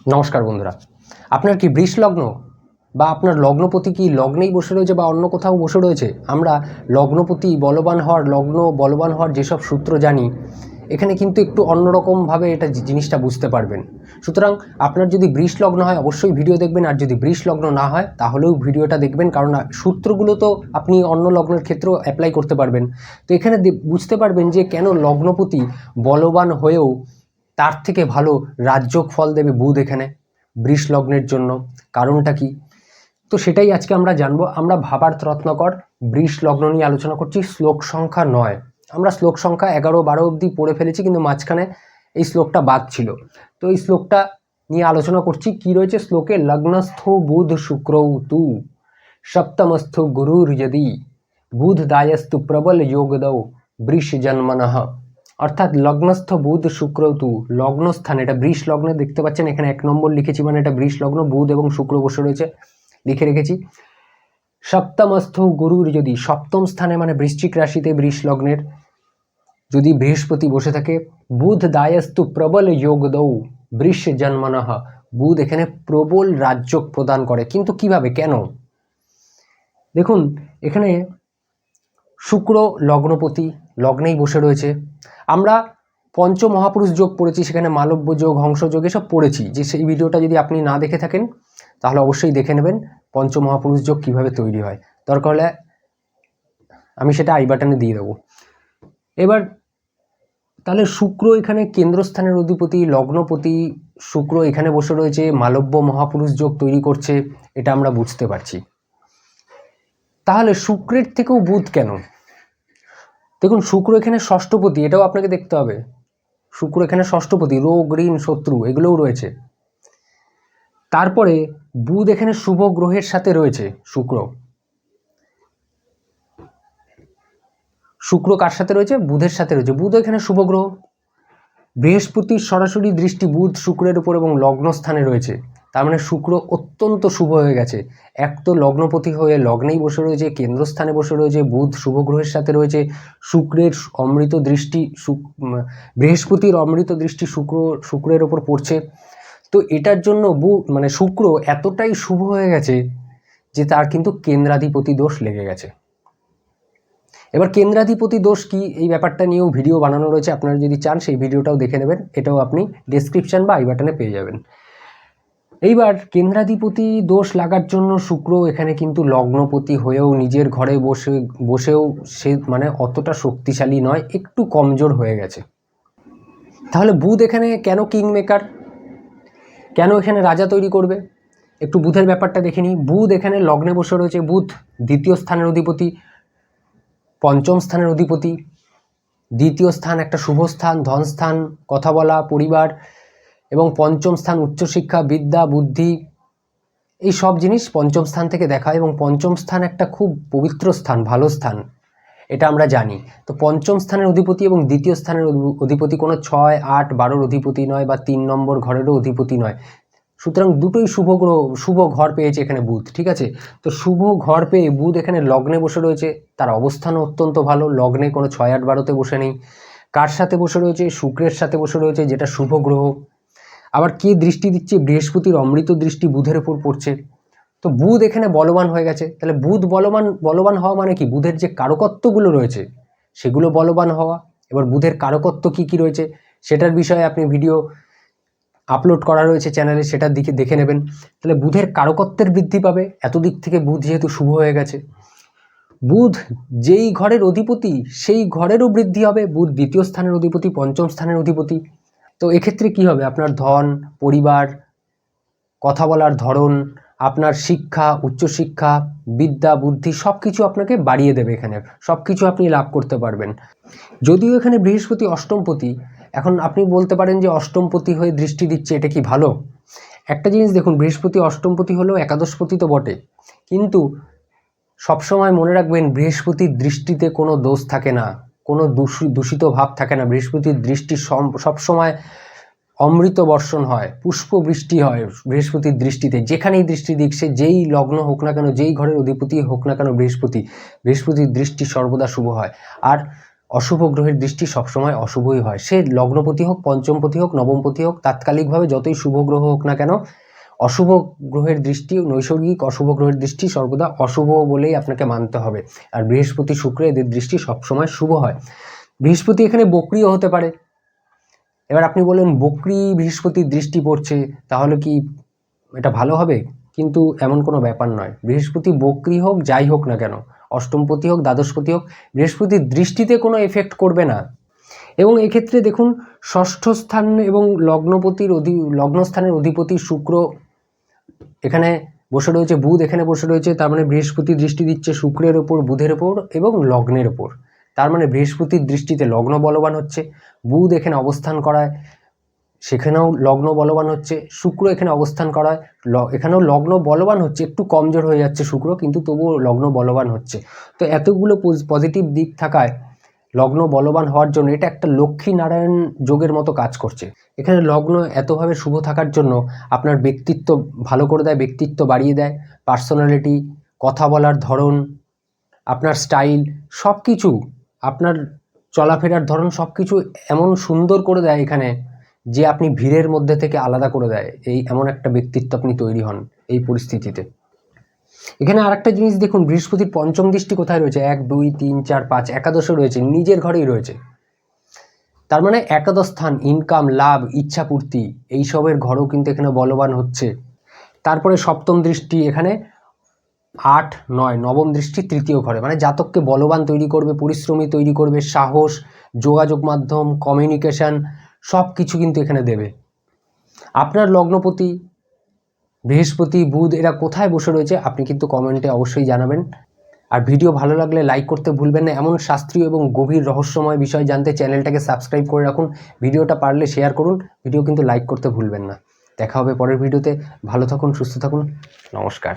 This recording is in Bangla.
নমস্কার বন্ধুরা, আপনার কি বৃষ লগ্ন বা আপনার লগ্নপতি কি লগ্নেই বসে রয়েছে বা অন্য কোথাও বসে রয়েছে? আমরা লগ্নপতি বলবান হওয়ার, লগ্ন বলবান হওয়ার যেসব সূত্র জানি, এখানে কিন্তু একটু অন্যরকমভাবে এটা জিনিসটা বুঝতে পারবেন। সুতরাং আপনার যদি বৃষ লগ্ন হয় অবশ্যই ভিডিও দেখবেন, আর যদি বৃষ লগ্ন না হয় তাহলেও ভিডিওটা দেখবেন, কারণ সূত্রগুলো তো আপনি অন্য লগ্নের ক্ষেত্রেও অ্যাপ্লাই করতে পারবেন। তো এখানে বুঝতে পারবেন যে কেন লগ্নপতি বলবান হয়েও তার থেকে ভালো রাজযোগ ফল দেবে বুধ এখানে বৃষ লগ্নের জন্য। কারণটা কি? তো সেটাই আজকে আমরা জানবো। আমরা ভাবার্থ রত্নাকর বৃষ লগ্ন নিয়ে আলোচনা করছি, শ্লোক সংখ্যা 9। আমরা শ্লোক সংখ্যা 11-12 অবধি পড়ে ফেলেছি, কিন্তু মাঝখানে এই শ্লোকটা বাদ ছিল। তো এই শ্লোকটা নিয়ে আলোচনা করছি। কি রয়েছে শ্লোকে? লগ্নস্থ বুধ শুক্রৌ তু সপ্তমস্থ গুরুর যদি বুধ দায়স্তু প্রবল যোগদৌ বৃষ জন্মনঃ। অর্থাৎ লগ্নস্থ বুধ শুক্র তু, লগ্নস্থান, এটা বৃষ লগ্নে দেখতে পাচ্ছেন, এখানে 1 নম্বর লিখেছি, মানে এটা বৃষ লগ্ন, বুধ এবং শুক্র বসে রয়েছে, লিখে রেখেছি। সপ্তমস্থ গুরুর যদি, সপ্তম স্থানে মানে বৃশ্চিক রাশিতে বৃষ লগ্নের যদি বৃহস্পতি বসে থাকে, বুধ দায়স্তু প্রবল যোগদৌ বৃষ জন্মনঃ, বুধ এখানে প্রবল রাজযোগ প্রদান করে। কিন্তু কিভাবে, কেন? দেখুন, এখানে শুক্র লগ্নপতি, লগ্নেই বসে রয়েছে। আমরা পঞ্চ মহাপুরুষ যোগ পড়েছি, সেখানে মালব্য যোগ, হংস যোগ এসব পড়েছি। যে সেই ভিডিওটা যদি আপনি না দেখে থাকেন তাহলে অবশ্যই দেখে নেবেন, পঞ্চ মহাপুরুষ যোগ কীভাবে তৈরি হয়। দরকার হলে আমি সেটা আই বাটনে দিয়ে দেবো। এবার তাহলে শুক্র এখানে কেন্দ্রস্থানের অধিপতি, লগ্নপতি শুক্র এখানে বসে রয়েছে, মালব্য মহাপুরুষ যোগ তৈরি করছে, এটা আমরা বুঝতে পারছি। তাহলে শুক্রের থেকেও বুধ কেন? দেখুন, শুক্র এখানে ষষ্ঠপতি, এটাও আপনাকে দেখতে হবে। শুক্র এখানে ষষ্ঠপতি, রোগ, ঋণ, শত্রু এগুলোও রয়েছে। তারপরে বুধ এখানে শুভ গ্রহের সাথে রয়েছে। শুক্র কার সাথে রয়েছে? বুধের সাথে রয়েছে। বুধ এখানে শুভ গ্রহ। বৃহস্পতির সরাসরি দৃষ্টি বুধ শুক্রের উপর এবং লগ্ন স্থানে রয়েছে, তার মানে শুক্র অত্যন্ত শুভ হয়ে গেছে। এক তো লগ্নপতি হয়ে লগ্নেই বসে রয়েছে, কেন্দ্রস্থানে বসে রয়েছে, বুধ শুভ গ্রহের সাথে রয়েছে, শুক্রের অমৃত দৃষ্টি, বৃহস্পতির অমৃত দৃষ্টি শুক্রের ওপর পড়ছে। তো এটার জন্য মানে শুক্র এতটাই শুভ হয়ে গেছে যে তার কিন্তু কেন্দ্রাধিপতি দোষ লেগে গেছে। এবার কেন্দ্রাধিপতি দোষ কি, এই ব্যাপারটা নিয়েও ভিডিও বানানো রয়েছে, আপনারা যদি চান সেই ভিডিওটাও দেখে নেবেন, এটাও আপনি ডেসক্রিপশন বা আই বাটনে পেয়ে যাবেন। এইবার কেন্দ্রাধিপতি দোষ লাগার জন্য শুক্র এখানে কিন্তু লগ্নপতি হয়েও নিজের ঘরে বসেও সে মানে অতটা শক্তিশালী নয়, একটু কমজোর হয়ে গেছে। তাহলে বুধ এখানে কেন কিং মেকার, কেন এখানে রাজা তৈরি করবে? একটু বুধের ব্যাপারটা দেখে নিই। বুধ এখানে লগ্নে বসে রয়েছে, বুধ দ্বিতীয় স্থানের অধিপতি, পঞ্চম স্থানের অধিপতি। দ্বিতীয় স্থান একটা শুভ স্থান, ধনস্থান, কথা বলা, পরিবার, এবং পঞ্চম স্থান উচ্চশিক্ষা, বিদ্যা, বুদ্ধি, এই সব জিনিস পঞ্চম স্থান থেকে দেখা হয়। এবং পঞ্চম স্থান একটা খুব পবিত্র স্থান, ভালো স্থান, এটা আমরা জানি। তো পঞ্চম স্থানের অধিপতি এবং দ্বিতীয় স্থানের অধিপতি কোনো 6, 8, 12 অধিপতি নয়, বা 3 নম্বর ঘরেরও অধিপতি নয়। সুতরাং দুটোই শুভ গ্রহ, শুভ ঘর পেয়েছে এখানে বুধ, ঠিক আছে? তো শুভ ঘর পেয়ে বুধ এখানে লগ্নে বসে রয়েছে, তার অবস্থানও অত্যন্ত ভালো, লগ্নে কোনো 6, 8, 12-তে বসে নেই। কার সাথে বসে রয়েছে? শুক্রের সাথে বসে রয়েছে, যেটা শুভ গ্রহ। আবার কে দৃষ্টি দিচ্ছে? বৃহস্পতির অমৃত দৃষ্টি বুধের উপর পড়ছে। তো বুধ এখানে বলবান হয়ে গেছে। তাহলে বুধ বলবান হওয়া মানে কি? বুধের যে কারকত্বগুলো রয়েছে সেগুলো বলবান হওয়া। এবার বুধের কারকত্ব কি কি রয়েছে সেটার বিষয়ে আপনি ভিডিও আপলোড করা রয়েছে চ্যানেলে, সেটার দিকে দেখে নেবেন। তাহলে বুধের কারকত্বের বৃদ্ধি পাবে এত দিক থেকে, বুধ যেহেতু শুভ হয়ে গেছে। বুধ যেই ঘরের অধিপতি সেই ঘরেরও বৃদ্ধি হবে। বুধ দ্বিতীয় স্থানের অধিপতি, পঞ্চম স্থানের অধিপতি। তো এক্ষেত্রে কি হবে? আপনার ধন, পরিবার, কথা বলার ধরন, আপনার শিক্ষা, উচ্চশিক্ষা, বিদ্যা, বুদ্ধি সব কিছু আপনাকে বাড়িয়ে দেবে। এখানে সব কিছু আপনি লাভ করতে পারবেন। যদিও এখানে বৃহস্পতি অষ্টমপতি, এখন আপনি বলতে পারেন যে অষ্টমপতি হয়ে দৃষ্টি দিচ্ছে, এটা কি ভালো? একটা জিনিস দেখুন, বৃহস্পতি অষ্টমপতি হলেও একাদশপতি তো বটে, কিন্তু সবসময় মনে রাখবেন বৃহস্পতির দৃষ্টিতে কোনো দোষ থাকে না, কোনো দূষিত ভাব থাকে না। বৃহস্পতির দৃষ্টি সবসময় অমৃত বর্ষণ হয়, পুষ্প বৃষ্টি হয় বৃহস্পতির দৃষ্টিতে। যেখানেই দৃষ্টি দিক, সে যেই লগ্ন হোক না কেন, যেই ঘরের অধিপতি হোক না কেন, বৃহস্পতির দৃষ্টি সর্বদা শুভ হয়। আর অশুভ গ্রহের দৃষ্টি সবসময় অশুভই হয়, সে লগ্নপতি হোক, পঞ্চমপতি হোক, নবমপতি হোক, তাৎকালিকভাবে যতই শুভ গ্রহ হোক না কেন, অশুভ গ্রহের দৃষ্টি, নৈসর্গিক অশুভ গ্রহের দৃষ্টি সর্বদা অশুভ বলেই আপনাকে মানতে হবে। আর বৃহস্পতি, শুক্র এদের দৃষ্টি সবসময় শুভ হয়। বৃহস্পতি এখানে বক্রিও হতে পারে। এবার আপনি বলেন বক্রি বৃহস্পতির দৃষ্টি পড়ছে, তাহলে কি এটা ভালো হবে? কিন্তু এমন কোনো ব্যাপার নয়। বৃহস্পতি বক্রি হোক, যাই হোক না কেন, অষ্টমপতি হোক, দ্বাদশপতি হোক, বৃহস্পতির দৃষ্টিতে কোনো এফেক্ট করবে না। এবং এক্ষেত্রে দেখুন, ষষ্ঠ স্থান এবং লগ্নস্থানের অধিপতি শুক্র এখানে বসে রয়েছে, বুধ এখানে বসে রয়েছে, তার মানে বৃহস্পতি দৃষ্টি দিচ্ছে শুক্রের ওপর, বুধের ওপর এবং লগ্নের ওপর। তার মানে বৃহস্পতির দৃষ্টিতে লগ্ন বলবান হচ্ছে, বুধ এখানে অবস্থান করায় সেখানেও লগ্ন বলবান হচ্ছে, শুক্র এখানে অবস্থান করায় এখানেও লগ্ন বলবান হচ্ছে, একটু কমজোর হয়ে যাচ্ছে শুক্র, কিন্তু তবুও লগ্ন বলবান হচ্ছে। তো এতগুলো পজিটিভ দিক থাকায় লগ্ন বলবান হওয়ার জন্য এটা একটা লক্ষ্মী নারায়ণ যোগের মতো কাজ করছে। এখানে লগ্ন এতভাবে শুভ থাকার জন্য আপনার ব্যক্তিত্ব ভালো করে দেয়, ব্যক্তিত্ব বাড়িয়ে দেয়, পার্সোনালিটি, কথা বলার ধরন, আপনার স্টাইল, সব কিছু, আপনার চলাফেরার ধরন, সব কিছু এমন সুন্দর করে দেয় এখানে যে আপনি ভিড়ের মধ্যে থেকে আলাদা করে দেয়, এই এমন একটা ব্যক্তিত্ব আপনি তৈরি হন এই পরিস্থিতিতে। এখানে আরেকটা জিনিস দেখুন, বৃহস্পতির পঞ্চম দৃষ্টি কোথায় রয়েছে? 1, 2, 3, 4, 5 একাদশে রয়েছে, নিজের ঘরেই রয়েছে। তার মানে একাদশ স্থান, ইনকাম, লাভ, ইচ্ছাপূর্তি, এইসবের ঘরও কিন্তু এখানে বলবান হচ্ছে। তারপরে সপ্তম দৃষ্টি এখানে 8, 9, নবম দৃষ্টি তৃতীয় ঘরে, মানে জাতককে বলবান তৈরি করবে, পরিশ্রমী তৈরি করবে, সাহস, যোগাযোগ মাধ্যম, কমিউনিকেশন সব কিছু কিন্তু এখানে দেবে। আপনার লগ্নপতি বৃহস্পতি, বুধ এরা কোথায় বসে রয়েছে আপনি কিন্তু কমেন্টে অবশ্যই জানাবেন। আর ভিডিও ভালো লাগলে লাইক করতে ভুলবেন না। এমন শাস্ত্রীয় এবং গভীর রহস্যময় বিষয় জানতে চ্যানেলটাকে সাবস্ক্রাইব করে রাখুন, ভিডিওটা পারলে শেয়ার করুন, ভিডিও কিন্তু লাইক করতে ভুলবেন না। দেখা হবে পরের ভিডিওতে। ভালো থাকুন, সুস্থ থাকুন, নমস্কার।